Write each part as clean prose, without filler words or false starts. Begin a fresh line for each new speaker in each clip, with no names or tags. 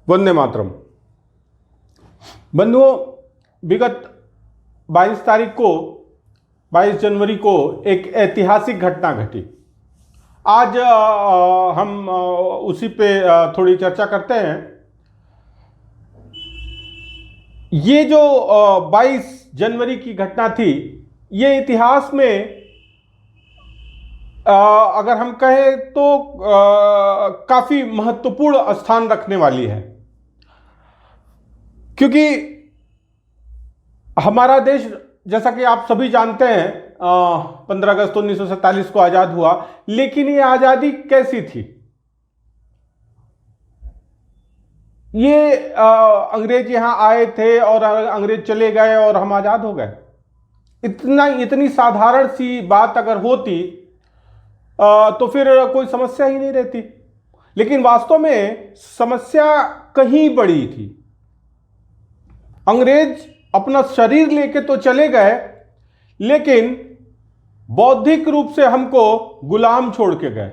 वंदे मातरम। बंधुओं, विगत 22 जनवरी को एक ऐतिहासिक घटना घटी। आज हम उसी पे थोड़ी चर्चा करते हैं। ये जो 22 जनवरी की घटना थी, ये इतिहास में अगर हम कहें तो काफी महत्वपूर्ण स्थान रखने वाली है, क्योंकि हमारा देश, जैसा कि आप सभी जानते हैं, 15 अगस्त 1947 को आजाद हुआ। लेकिन ये आजादी कैसी थी? ये अंग्रेज यहां आए थे और अंग्रेज चले गए और हम आजाद हो गए। इतनी साधारण सी बात अगर होती तो फिर कोई समस्या ही नहीं रहती। लेकिन वास्तव में समस्या कहीं बड़ी थी। अंग्रेज अपना शरीर लेके तो चले गए, लेकिन बौद्धिक रूप से हमको गुलाम छोड़ के गए।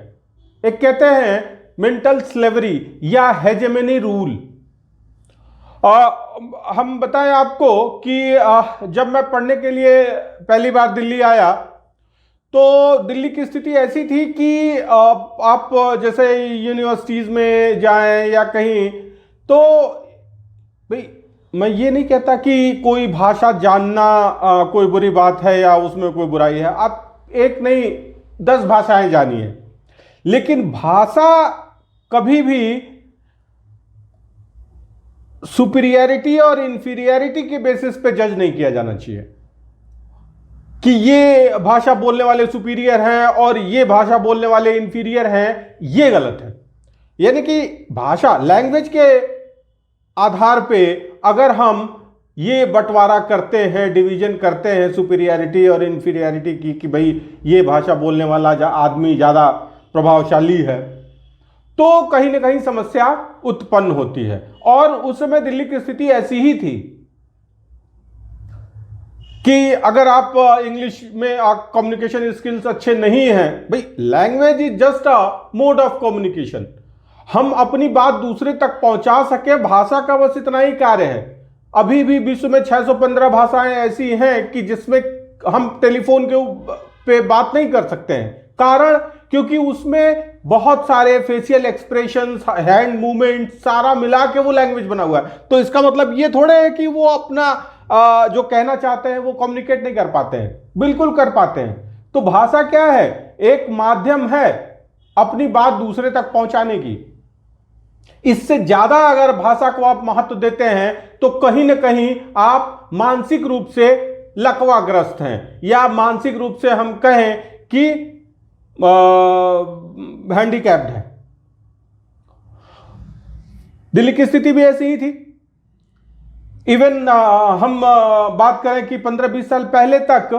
एक कहते हैं मेंटल स्लेवरी या हेजेमनी रूल। हम बताएं आपको कि जब मैं पढ़ने के लिए पहली बार दिल्ली आया, तो दिल्ली की स्थिति ऐसी थी कि आप जैसे यूनिवर्सिटीज में जाएं या कहीं, तो भाई मैं ये नहीं कहता कि कोई भाषा जानना कोई बुरी बात है या उसमें कोई बुराई है। आप एक नहीं 10 भाषाएं जानिए, लेकिन भाषा कभी भी सुपीरियरिटी और इंफीरियरिटी के बेसिस पे जज नहीं किया जाना चाहिए कि ये भाषा बोलने वाले सुपीरियर हैं और ये भाषा बोलने वाले इंफीरियर हैं। ये गलत है। यानी कि भाषा, लैंग्वेज के आधार पे अगर हम ये बंटवारा करते हैं, डिवीजन करते हैं सुपीरियरिटी और इंफीरियरिटी की, कि भाई ये भाषा बोलने वाला आदमी ज़्यादा प्रभावशाली है, तो कहीं ना कहीं समस्या उत्पन्न होती है। और उस समय दिल्ली की स्थिति ऐसी ही थी कि अगर आप इंग्लिश में कम्युनिकेशन स्किल्स अच्छे नहीं हैं, भाई language is just a mode of communication. हम अपनी बात दूसरे तक पहुंचा सके, भाषा का बस इतना ही कार्य है। अभी भी विश्व में 615 भाषाएं ऐसी हैं कि जिसमें हम टेलीफोन के पे बात नहीं कर सकते हैं। कारण क्योंकि उसमें बहुत सारे फेशियल एक्सप्रेशंस, हैंड मूवमेंट, सारा मिला के वो लैंग्वेज बना हुआ है। तो इसका मतलब ये थोड़े है कि वो अपना जो कहना चाहते हैं वो कम्युनिकेट नहीं कर पाते हैं। बिल्कुल कर पाते हैं। तो भाषा क्या है? एक माध्यम है अपनी बात दूसरे तक पहुंचाने की। इससे ज्यादा अगर भाषा को आप महत्व देते हैं तो कहीं ना कहीं आप मानसिक रूप से लकवाग्रस्त हैं, या मानसिक रूप से हम कहें कि हैंडीकैप्ड है। दिल्ली की स्थिति भी ऐसी ही थी। इवन हम बात करें कि 15-20 साल पहले तक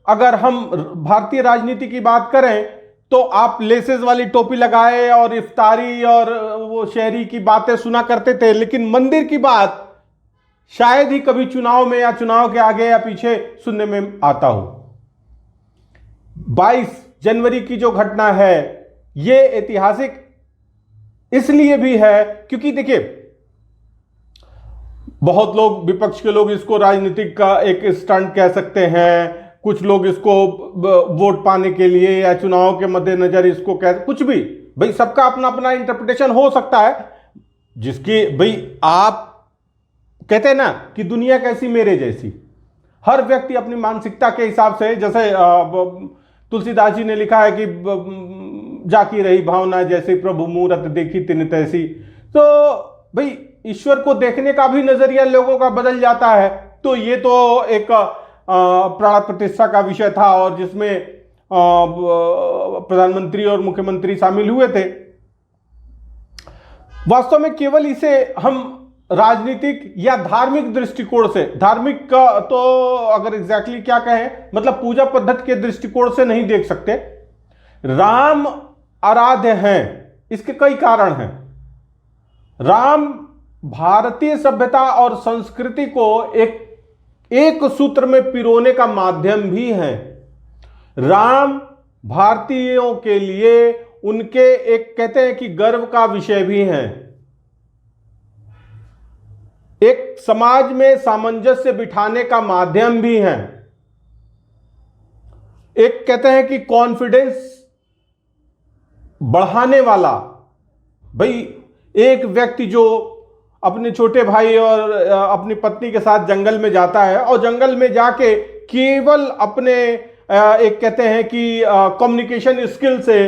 अगर हम भारतीय राजनीति की बात करें, तो आप लेसेस वाली टोपी लगाए और इफ्तारी और वो शहरी की बातें सुना करते थे। लेकिन मंदिर की बात शायद ही कभी चुनाव में या चुनाव के आगे या पीछे सुनने में आता हो। 22 जनवरी की जो घटना है, ये ऐतिहासिक इसलिए भी है क्योंकि देखिए, बहुत लोग, विपक्ष के लोग इसको राजनीतिक का एक स्टंट कह सकते हैं। कुछ लोग इसको वोट पाने के लिए या चुनाव के मद्देनजर इसको कह, कुछ भी, भाई सबका अपना अपना इंटरप्रिटेशन हो सकता है। जिसकी, भाई आप कहते हैं ना कि दुनिया कैसी मेरे जैसी। हर व्यक्ति अपनी मानसिकता के हिसाब से, जैसे तुलसीदास जी ने लिखा है कि जाकी रही भावना जैसे प्रभु मूरत देखी तिन तैसी। तो भाई ईश्वर को देखने का भी नजरिया लोगों का बदल जाता है। तो ये तो एक प्राण प्रतिष्ठा का विषय था और जिसमें प्रधानमंत्री और मुख्यमंत्री शामिल हुए थे। वास्तव में केवल इसे हम राजनीतिक या धार्मिक दृष्टिकोण से, धार्मिक का तो अगर एग्जैक्टली क्या कहें, मतलब पूजा पद्धति के दृष्टिकोण से नहीं देख सकते। राम आराध्य हैं, इसके कई कारण हैं। राम भारतीय सभ्यता और संस्कृति को एक सूत्र में पिरोने का माध्यम भी है। राम भारतीयों के लिए उनके एक कहते हैं कि गर्व का विषय भी हैं। एक समाज में सामंजस्य बिठाने का माध्यम भी हैं। एक कहते हैं कि कॉन्फिडेंस बढ़ाने वाला। भाई एक व्यक्ति जो अपने छोटे भाई और अपनी पत्नी के साथ जंगल में जाता है और जंगल में जाके केवल अपने एक कहते हैं कि कम्युनिकेशन स्किल से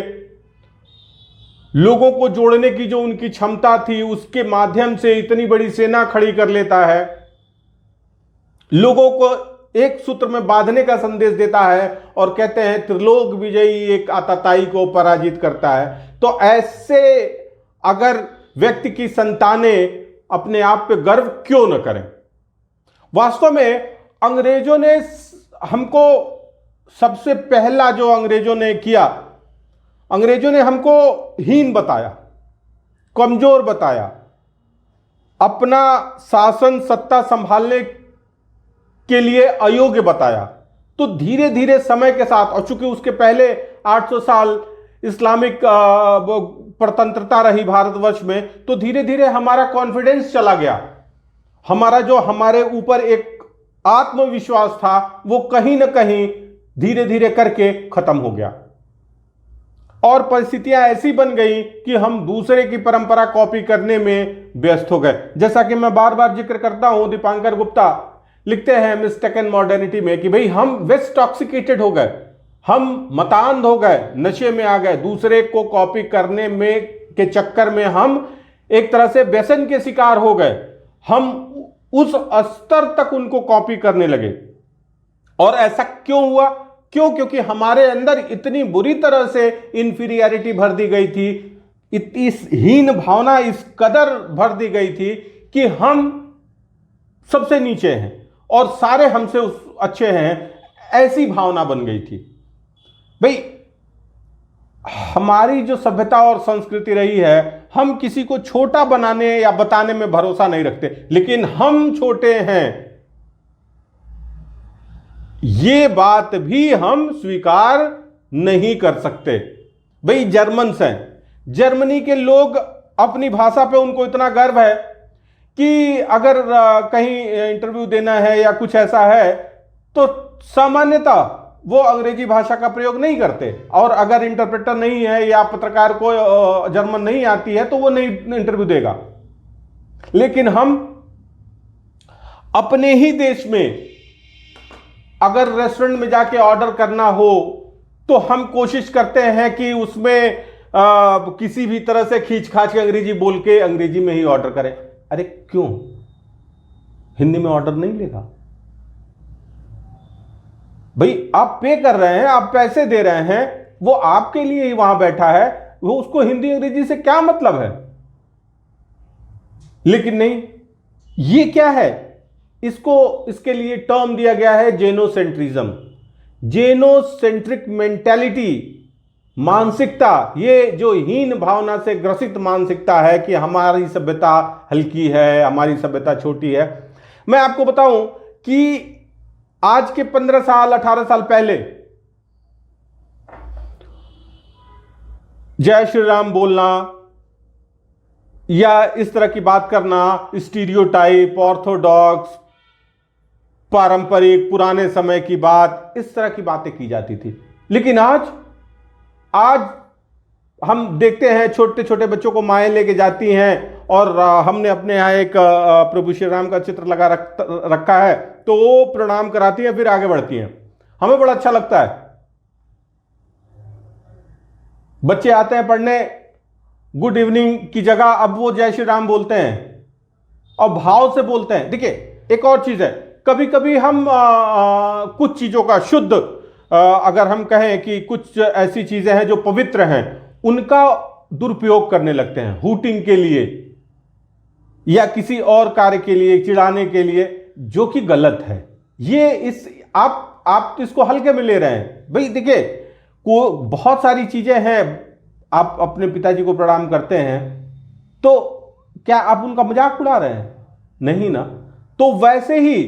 लोगों को जोड़ने की जो उनकी क्षमता थी, उसके माध्यम से इतनी बड़ी सेना खड़ी कर लेता है, लोगों को एक सूत्र में बांधने का संदेश देता है और कहते हैं त्रिलोक विजयी एक आतताई को पराजित करता है। तो ऐसे अगर व्यक्ति की संतानें अपने आप पे गर्व क्यों न करें। वास्तव में अंग्रेजों ने हमको सबसे पहला जो अंग्रेजों ने किया, अंग्रेजों ने हमको हीन बताया, कमजोर बताया, अपना शासन सत्ता संभालने के लिए अयोग्य बताया। तो धीरे धीरे समय के साथ, और चूंकि उसके पहले 800 साल इस्लामिक परतंत्रता रही भारतवर्ष में, तो धीरे धीरे हमारा कॉन्फिडेंस चला गया। हमारा जो हमारे ऊपर एक आत्मविश्वास था वो कहीं ना कहीं धीरे धीरे करके खत्म हो गया और परिस्थितियां ऐसी बन गई कि हम दूसरे की परंपरा कॉपी करने में व्यस्त हो गए। जैसा कि मैं बार बार जिक्र करता हूं, दीपांकर गुप्ता लिखते हैं मिस्टेकन मॉडर्निटी में कि भाई हम वेस्ट टॉक्सिकेटेड हो गए, हम मतांध हो गए, नशे में आ गए, दूसरे को कॉपी करने में के चक्कर में हम एक तरह से व्यसन के शिकार हो गए। हम उस स्तर तक उनको कॉपी करने लगे। और ऐसा क्यों हुआ? क्योंकि हमारे अंदर इतनी बुरी तरह से इंफीरियरिटी भर दी गई थी, इतनी हीन भावना इस कदर भर दी गई थी कि हम सबसे नीचे हैं और सारे हमसे अच्छे हैं, ऐसी भावना बन गई थी। भाई हमारी जो सभ्यता और संस्कृति रही है, हम किसी को छोटा बनाने या बताने में भरोसा नहीं रखते, लेकिन हम छोटे हैं ये बात भी हम स्वीकार नहीं कर सकते। भाई जर्मन्स हैं, जर्मनी के लोग अपनी भाषा पे उनको इतना गर्व है कि अगर कहीं इंटरव्यू देना है या कुछ ऐसा है तो सामान्यतः वो अंग्रेजी भाषा का प्रयोग नहीं करते, और अगर इंटरप्रेटर नहीं है या पत्रकार को जर्मन नहीं आती है तो वो नहीं इंटरव्यू देगा। लेकिन हम अपने ही देश में अगर रेस्टोरेंट में जाके ऑर्डर करना हो तो हम कोशिश करते हैं कि उसमें किसी भी तरह से खींच खाच के अंग्रेजी बोल के अंग्रेजी में ही ऑर्डर करें। अरे क्यों? हिंदी में ऑर्डर नहीं लेगा। भाई आप पे कर रहे हैं, आप पैसे दे रहे हैं, वो आपके लिए ही वहां बैठा है, वो उसको हिंदी अंग्रेजी से क्या मतलब है? लेकिन नहीं, ये क्या है? इसके लिए टर्म दिया गया है जेनोसेंट्रिज्म, जेनोसेंट्रिक मेंटालिटी, मानसिकता। ये जो हीन भावना से ग्रसित मानसिकता है कि हमारी सभ्यता हल्की है, हमारी सभ्यता छोटी है। मैं आपको बताऊं कि आज के 15 साल 18 साल पहले जय श्री राम बोलना या इस तरह की बात करना, स्टीरियोटाइप, ऑर्थोडॉक्स, पारंपरिक, पुराने समय की बात, इस तरह की बातें की जाती थी। लेकिन आज हम देखते हैं छोटे छोटे बच्चों को माएँ लेके जाती हैं और हमने अपने यहाँ एक प्रभु श्री राम का चित्र लगा रखा है, तो वो प्रणाम कराती हैं, फिर आगे बढ़ती हैं। हमें बड़ा अच्छा लगता है। बच्चे आते हैं पढ़ने, गुड इवनिंग की जगह अब वो जय श्री राम बोलते हैं और भाव से बोलते हैं। देखिए एक और चीज है, कभी कभी हम कुछ चीजों का शुद्ध, अगर हम कहें कि कुछ ऐसी चीजें हैं जो पवित्र हैं, उनका दुरुपयोग करने लगते हैं हूटिंग के लिए या किसी और कार्य के लिए, चिढ़ाने के लिए, जो कि गलत है। ये आप तो इसको हल्के में ले रहे हैं। भाई देखिए को बहुत सारी चीजें हैं, आप अपने पिताजी को प्रणाम करते हैं तो क्या आप उनका मजाक उड़ा रहे हैं? नहीं ना। तो वैसे ही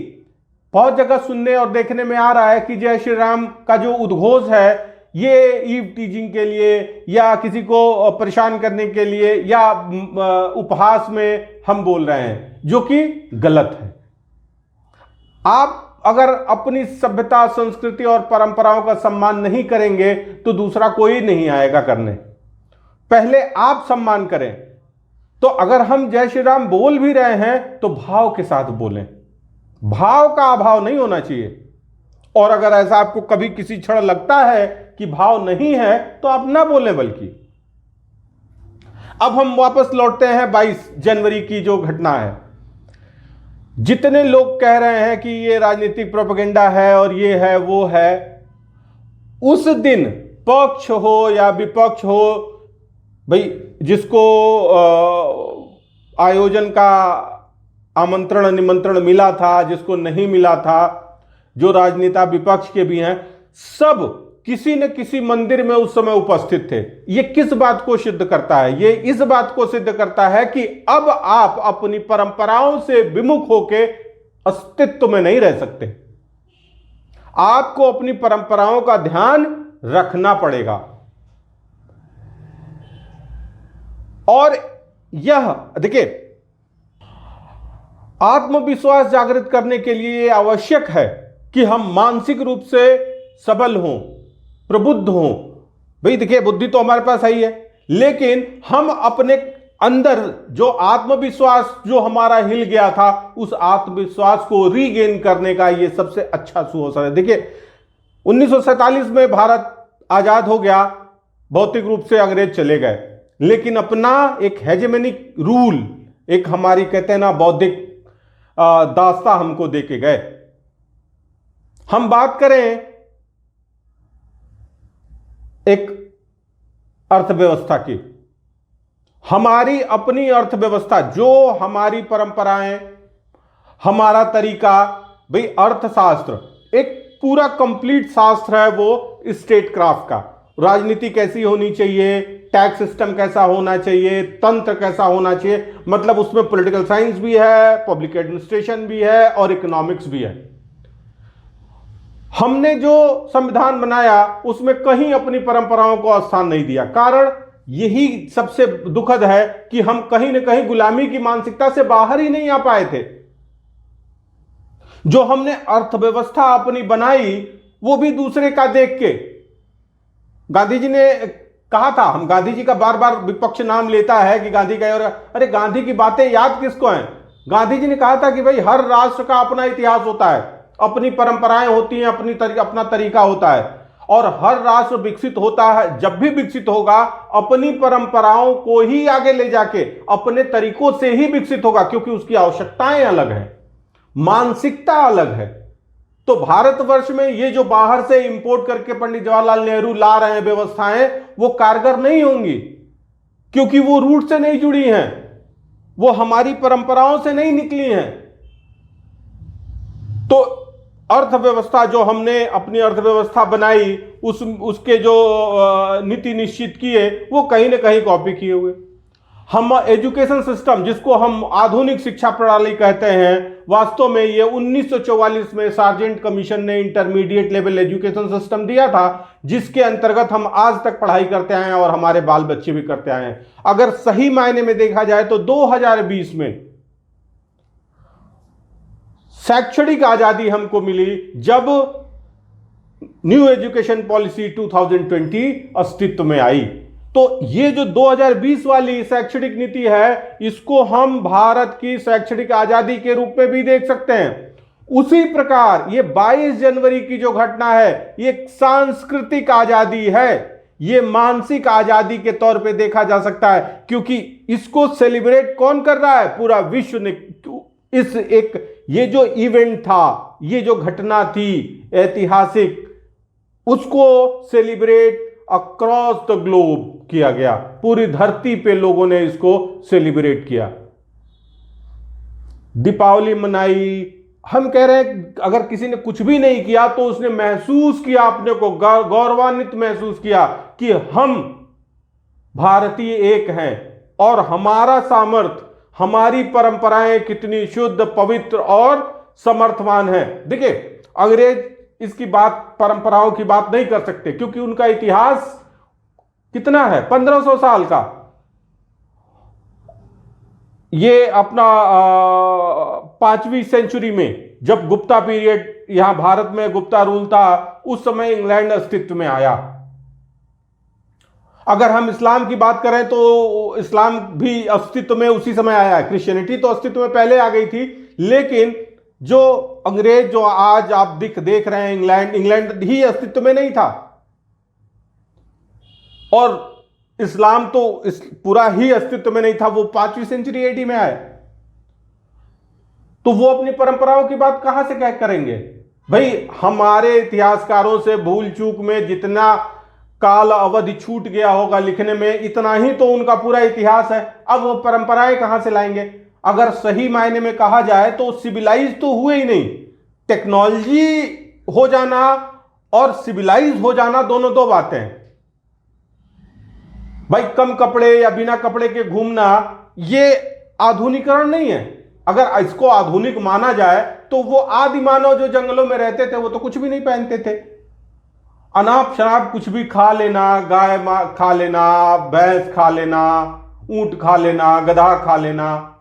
बहुत जगह सुनने और देखने में आ रहा है कि जय श्री राम का जो उद्घोष है ये ईव टीजिंग के लिए या किसी को परेशान करने के लिए या उपहास में हम बोल रहे हैं, जो कि गलत है। आप अगर अपनी सभ्यता, संस्कृति और परंपराओं का सम्मान नहीं करेंगे तो दूसरा कोई नहीं आएगा करने। पहले आप सम्मान करें। तो अगर हम जय श्री राम बोल भी रहे हैं तो भाव के साथ बोलें, भाव का अभाव नहीं होना चाहिए। और अगर ऐसा आपको कभी किसी क्षण लगता है कि भाव नहीं है तो आप ना बोलें। बल्कि अब हम वापस लौटते हैं 22 जनवरी की जो घटना है। जितने लोग कह रहे हैं कि ये राजनीतिक प्रोपेगेंडा है और ये है वो है, उस दिन पक्ष हो या विपक्ष हो, भाई जिसको आयोजन का आमंत्रण निमंत्रण मिला था, जिसको नहीं मिला था, जो राजनेता विपक्ष के भी हैं, सब किसी न किसी मंदिर में उस समय उपस्थित थे। ये किस बात को सिद्ध करता है? ये इस बात को सिद्ध करता है कि अब आप अपनी परंपराओं से विमुख होके अस्तित्व में नहीं रह सकते। आपको अपनी परंपराओं का ध्यान रखना पड़ेगा। और यह देखिए, आत्मविश्वास जागृत करने के लिए यह आवश्यक है कि हम मानसिक रूप से सबल हों, प्रबुद्ध हों। भाई देखिए, बुद्धि तो हमारे पास है ही है, लेकिन हम अपने अंदर जो आत्मविश्वास जो हमारा हिल गया था, उस आत्मविश्वास को रीगेन करने का यह सबसे अच्छा अवसर है। देखिए, 1947 में भारत आजाद हो गया, भौतिक रूप से अंग्रेज चले गए, लेकिन अपना एक हेजेमोनिक रूल, एक हमारी कहते हैं ना बौद्धिक दास्ता हमको देके गए। हम बात करें एक अर्थव्यवस्था की, हमारी अपनी अर्थव्यवस्था, जो हमारी परंपराएं, हमारा तरीका, भाई अर्थशास्त्र एक पूरा कंप्लीट शास्त्र है वो स्टेट क्राफ्ट का। राजनीति कैसी होनी चाहिए, टैक्स सिस्टम कैसा होना चाहिए, तंत्र कैसा होना चाहिए, मतलब उसमें पॉलिटिकल साइंस भी है, पब्लिक एडमिनिस्ट्रेशन भी है और इकोनॉमिक्स भी है। हमने जो संविधान बनाया उसमें कहीं अपनी परंपराओं को स्थान नहीं दिया। कारण यही सबसे दुखद है कि हम कहीं ना कहीं गुलामी की मानसिकता से बाहर ही नहीं आ पाए थे। जो हमने अर्थव्यवस्था अपनी बनाई वो भी दूसरे का देख के। गांधी जी ने कहा था, हम गांधी जी का बार बार विपक्ष नाम लेता है कि गांधी का, और अरे गांधी की बातें याद किसको हैं? गांधी जी ने कहा था कि भाई हर राष्ट्र का अपना इतिहास होता है, अपनी परंपराएं होती हैं, अपना तरीका होता है, और हर राष्ट्र विकसित होता है, जब भी विकसित होगा अपनी परंपराओं को ही आगे ले जाके अपने तरीकों से ही विकसित होगा, क्योंकि उसकी आवश्यकताएं अलग है, मानसिकता अलग है। तो भारतवर्ष में ये जो बाहर से इंपोर्ट करके पंडित जवाहरलाल नेहरू ला रहे हैं व्यवस्थाएं, वो कारगर नहीं होंगी, क्योंकि वो रूट से नहीं जुड़ी हैं, वो हमारी परंपराओं से नहीं निकली हैं। तो अर्थव्यवस्था जो हमने अपनी अर्थव्यवस्था बनाई, उसके जो नीति निश्चित किए वो कहीं ना कहीं कॉपी किए हुए। हम एजुकेशन सिस्टम जिसको हम आधुनिक शिक्षा प्रणाली कहते हैं, वास्तव में ये 1944 में सार्जेंट कमीशन ने इंटरमीडिएट लेवल एजुकेशन सिस्टम दिया था, जिसके अंतर्गत हम आज तक पढ़ाई करते आए हैं और हमारे बाल बच्चे भी करते आए हैं। अगर सही मायने में देखा जाए तो 2020 में शैक्षणिक आजादी हमको मिली जब न्यू एजुकेशन पॉलिसी 2020 अस्तित्व में आई। तो ये जो 2020 वाली शैक्षणिक नीति है, इसको हम भारत की शैक्षणिक आजादी के रूप में भी देख सकते हैं। उसी प्रकार ये 22 जनवरी की जो घटना है, ये सांस्कृतिक आजादी है, ये मानसिक आजादी के तौर पे देखा जा सकता है, क्योंकि इसको सेलिब्रेट कौन कर रहा है? पूरा विश्व ने। इस एक ये जो इवेंट था, ये जो घटना थी ऐतिहासिक, उसको सेलिब्रेट अक्रॉस द ग्लोब किया गया। पूरी धरती पे लोगों ने इसको सेलिब्रेट किया, दीपावली मनाई। हम कह रहे हैं अगर किसी ने कुछ भी नहीं किया तो उसने महसूस किया, अपने को गौरवान्वित महसूस किया कि हम भारतीय एक हैं और हमारा सामर्थ्य, हमारी परंपराएं कितनी शुद्ध, पवित्र और समर्थवान है। देखिए, अंग्रेज इसकी बात, परंपराओं की बात नहीं कर सकते, क्योंकि उनका इतिहास कितना है, 1500 साल का। ये अपना 5वीं सेंचुरी में जब गुप्ता पीरियड यहां भारत में गुप्ता रूल था, उस समय इंग्लैंड अस्तित्व में आया। अगर हम इस्लाम की बात करें तो इस्लाम भी अस्तित्व में उसी समय आया है। क्रिश्चियनिटी तो अस्तित्व में पहले आ गई थी, लेकिन जो अंग्रेज जो आज आप देख रहे हैं, इंग्लैंड ही अस्तित्व में नहीं था, और इस्लाम तो इस पूरा ही अस्तित्व में नहीं था, वो 5वीं सेंचुरी एडी में आए। तो वो अपनी परंपराओं की बात कहां से क्या करेंगे भाई? हमारे इतिहासकारों से भूल चूक में जितना काल अवधि छूट गया होगा लिखने में, इतना ही तो उनका पूरा इतिहास है। अब वो परंपराएं कहां से लाएंगे? अगर सही मायने में कहा जाए तो सिविलाइज तो हुए ही नहीं। टेक्नोलॉजी हो जाना और सिविलाइज हो जाना दोनों दो बातें हैं भाई। कम कपड़े या बिना कपड़े के घूमना ये आधुनिकरण नहीं है। अगर इसको आधुनिक माना जाए तो वो आदि मानव जो जंगलों में रहते थे वो तो कुछ भी नहीं पहनते थे। अनाप शराब कुछ भी खा लेना, गाय खा लेना, भैंस खा लेना, ऊंट खा लेना, गधा खा लेना,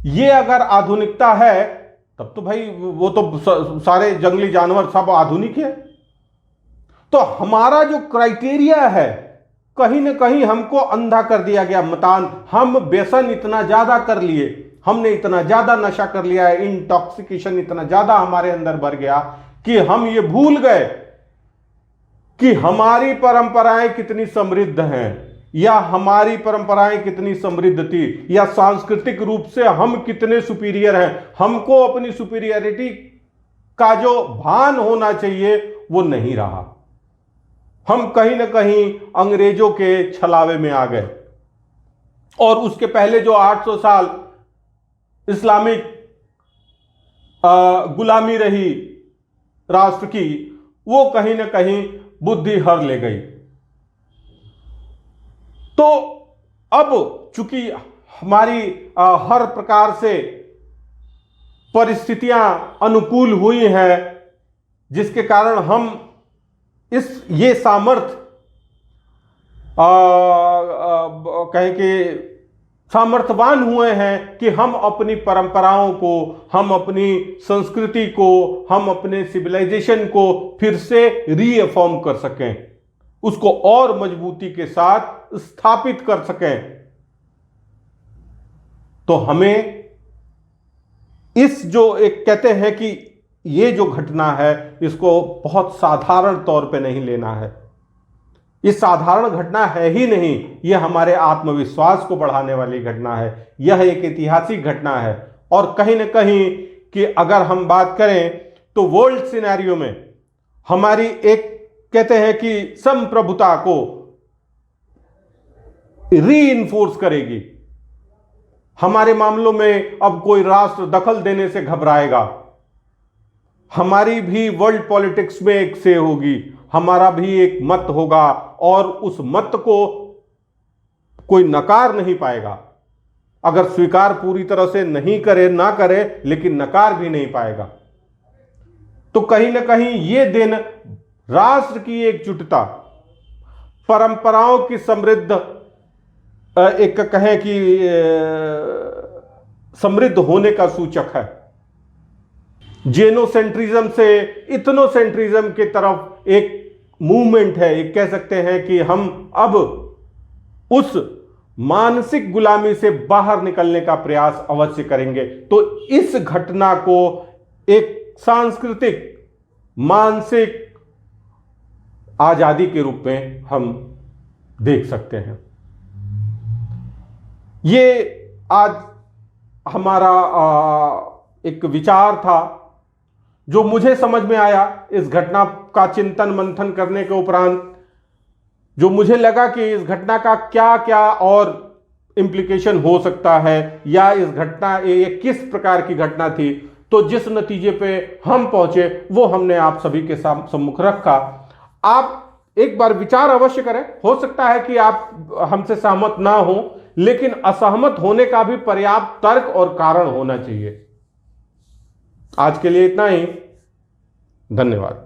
ये अगर आधुनिकता है तब तो भाई वो तो सारे जंगली जानवर सब आधुनिक है। तो हमारा जो क्राइटेरिया है कहीं ना कहीं हमको अंधा कर दिया गया। मतान हम व्यसन इतना ज्यादा कर लिए, हमने इतना ज्यादा नशा कर लिया है, इंटॉक्सिकेशन इतना ज्यादा हमारे अंदर भर गया कि हम ये भूल गए कि हमारी परंपराएं कितनी समृद्ध हैं, या हमारी परंपराएं कितनी समृद्ध थी, या सांस्कृतिक रूप से हम कितने सुपीरियर हैं। हमको अपनी सुपीरियरिटी का जो भान होना चाहिए वो नहीं रहा। हम कहीं ना कहीं अंग्रेजों के छलावे में आ गए, और उसके पहले जो 800 साल इस्लामिक गुलामी रही राष्ट्र की, वो कहीं ना कहीं बुद्धि हर ले गई। तो अब चूंकि हमारी हर प्रकार से परिस्थितियां अनुकूल हुई हैं, जिसके कारण हम ये सामर्थ्य कहें कि सामर्थ्यवान हुए हैं कि हम अपनी परंपराओं को, हम अपनी संस्कृति को, हम अपने सिविलाइजेशन को फिर से रीअफॉर्म कर सकें, उसको और मजबूती के साथ स्थापित कर सकें। तो हमें इस जो एक कहते हैं कि ये जो घटना है इसको बहुत साधारण तौर पे नहीं लेना है। ये साधारण घटना है ही नहीं, यह हमारे आत्मविश्वास को बढ़ाने वाली घटना है। यह एक ऐतिहासिक घटना है, और कहीं ना कहीं कि अगर हम बात करें तो वर्ल्ड सिनेरियो में हमारी एक कहते हैं कि संप्रभुता को रीइंफोर्स करेगी। हमारे मामलों में अब कोई राष्ट्र दखल देने से घबराएगा, हमारी भी वर्ल्ड पॉलिटिक्स में एक से होगी, हमारा भी एक मत होगा, और उस मत को कोई नकार नहीं पाएगा। अगर स्वीकार पूरी तरह से नहीं करे ना करे, लेकिन नकार भी नहीं पाएगा। तो कहीं ना कहीं ये दिन राष्ट्र की एकजुटता, परंपराओं की समृद्ध एक कहें कि समृद्ध होने का सूचक है। जेनोसेंट्रिज्म से इथनोसेंट्रिज्म की तरफ एक मूवमेंट है। एक कह सकते हैं कि हम अब उस मानसिक गुलामी से बाहर निकलने का प्रयास अवश्य करेंगे। तो इस घटना को एक सांस्कृतिक मानसिक आजादी के रूप में हम देख सकते हैं। ये आज हमारा एक विचार था जो मुझे समझ में आया इस घटना का चिंतन मंथन करने के उपरांत, जो मुझे लगा कि इस घटना का क्या क्या और इम्प्लीकेशन हो सकता है, या इस घटना ये किस प्रकार की घटना थी। तो जिस नतीजे पे हम पहुंचे वो हमने आप सभी के सम्मुख रखा। आप एक बार विचार अवश्य करें। हो सकता है कि आप हमसे सहमत ना हो, लेकिन असहमत होने का भी पर्याप्त तर्क और कारण होना चाहिए। आज के लिए इतना ही। धन्यवाद।